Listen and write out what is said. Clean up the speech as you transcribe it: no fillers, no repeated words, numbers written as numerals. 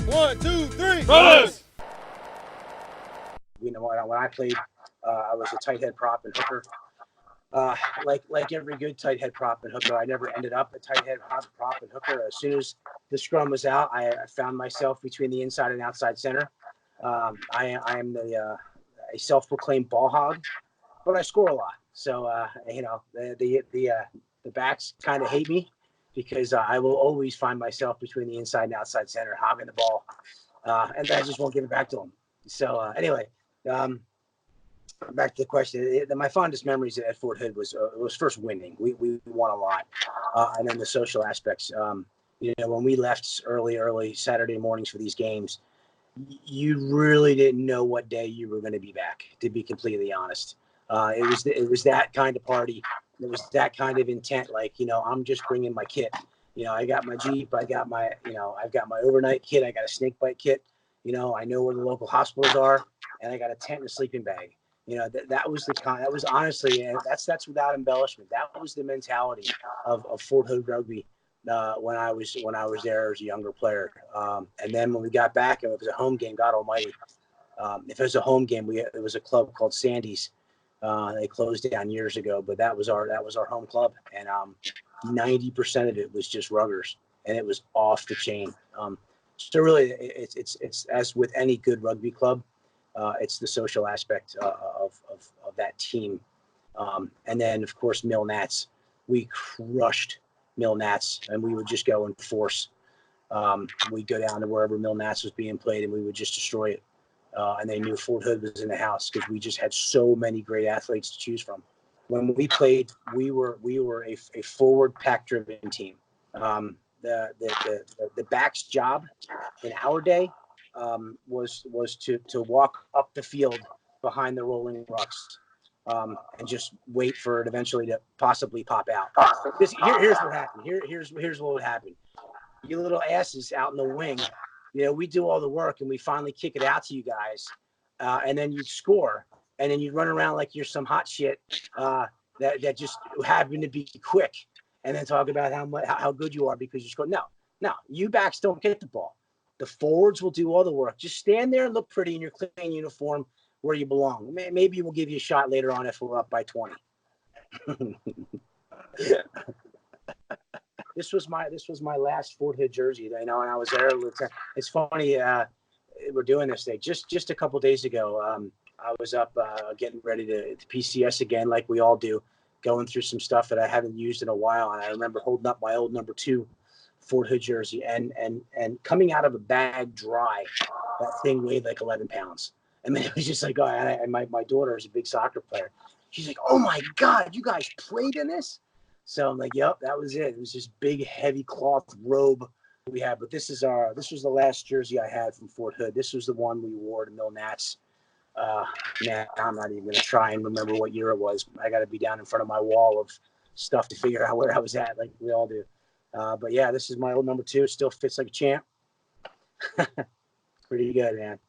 1, 2, 3. Brothers! You know, when I played, I was a tight head prop and hooker. Like every good tight head prop and hooker, I never ended up a tight head prop and hooker. As soon as the scrum was out, I found myself between the inside and outside center. I am a self-proclaimed ball hog, but I score a lot. So the backs kind of hate me because I will always find myself between the inside and outside center, hogging the ball, and I just won't give it back to them. So anyway. Back to the question. My fondest memories at Fort Hood was first winning. We won a lot, and then the social aspects. When we left early Saturday mornings for these games, you really didn't know what day you were going to be back. To be completely honest, it was that kind of party. It was that kind of intent. Like, I'm just bringing my kit. I got my Jeep. I've got my overnight kit. I got a snake bite kit. I know where the local hospitals are, and I got a tent and a sleeping bag. That was that was honestly, and that's without embellishment. That was the mentality of Fort Hood rugby when I was there as a younger player. And then when we got back, and it was a home game, God Almighty. If it was a home game, it was a club called Sandy's. They closed down years ago, but that was our home club, and 90% of it was just ruggers, and it was off the chain. So really, it's as with any good rugby club. It's the social aspect of that team. And then, of course, Mill Nats. We crushed Mill Nats, and we would just go in force. We'd go down to wherever Mill Nats was being played, and we would just destroy it. And they knew Fort Hood was in the house because we just had so many great athletes to choose from. When we played, we were a forward pack-driven team. The back's job in our day was to walk up the field behind the rolling rucks and just wait for it eventually to possibly pop out. Here's what happened. Here's what would happen. You little asses out in the wing, we do all the work and we finally kick it out to you guys, and then you'd score, and then you'd run around like you're some hot shit that just happened to be quick, and then talk about how good you are because you scored. No, you backs don't get the ball. The forwards will do all the work. Just stand there and look pretty in your clean uniform where you belong. Maybe we'll give you a shot later on if we're up by 20. This was my last Fort Hood jersey, and I was there. It's funny, we're doing this thing. Just a couple days ago, I was up getting ready to PCS again, like we all do, going through some stuff that I haven't used in a while, and I remember holding up my old number 2 Fort Hood jersey, and coming out of a bag dry, that thing weighed like 11 pounds. And then it was just like, oh, and my daughter is a big soccer player. She's like, oh my God, you guys played in this? So I'm like, yep, that was it. It was this big, heavy cloth robe we had. But this was the last jersey I had from Fort Hood. This was the one we wore to Mill Nats. Man, I'm not even going to try and remember what year it was. I got to be down in front of my wall of stuff to figure out where I was at, like we all do. But yeah, this is my old number 2. It still fits like a champ. Pretty good, man.